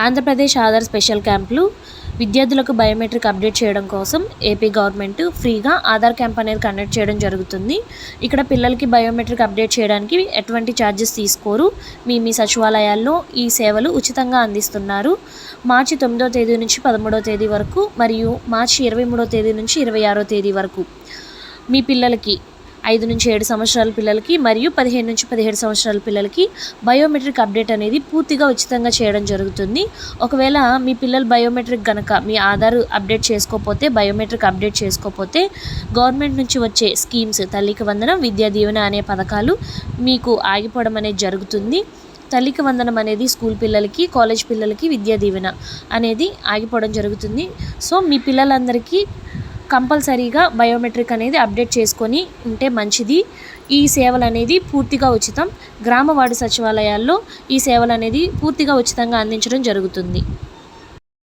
Andhra Pradesh Aadhaar special క్యాంపులు విద్యార్థులకు biometric update చేయడం కోసం ఏపీ గవర్నమెంట్ ఫ్రీగా ఆధార్ క్యాంప్ అనేది కండక్ట్ చేయడం జరుగుతుంది. ఇక్కడ పిల్లలకి బయోమెట్రిక్ అప్డేట్ చేయడానికి ఎటువంటి ఛార్జెస్ తీసుకోరు. మీ సచివాలయాల్లో ఈ సేవలు ఉచితంగా అందిస్తున్నారు. మార్చి 9వ తేదీ నుంచి 13వ తేదీ వరకు మరియు మార్చి 23వ తేదీ నుంచి 26వ తేదీ వరకు మీ పిల్లలకి 5 నుంచి 7 సంవత్సరాల పిల్లలకి మరియు 15 నుంచి 17 సంవత్సరాల పిల్లలకి బయోమెట్రిక్ అప్డేట్ అనేది పూర్తిగా ఉచితంగా చేయడం జరుగుతుంది. ఒకవేళ మీ పిల్లలు బయోమెట్రిక్ గనక మీ ఆధార్ అప్డేట్ చేసుకోకపోతే బయోమెట్రిక్ అప్డేట్ చేసుకోకపోతే గవర్నమెంట్ నుంచి వచ్చే స్కీమ్స్ తల్లికి వందనం, విద్యా దీవెన అనే పథకాలు మీకు ఆగిపోవడం అనేది జరుగుతుంది. తల్లికి వందనం అనేది స్కూల్ పిల్లలకి, కాలేజ్ పిల్లలకి విద్యా దీవెన అనేది ఆగిపోవడం జరుగుతుంది. సో మీ పిల్లలందరికీ కంపల్సరీగా బయోమెట్రిక్ అనేది అప్డేట్ చేసుకొని ఉంటే మంచిది. ఈ సేవలు అనేది పూర్తిగా ఉచితం. గ్రామ వార్డు సచివాలయాల్లో ఈ సేవలు అనేది పూర్తిగా ఉచితంగా అందించడం జరుగుతుంది.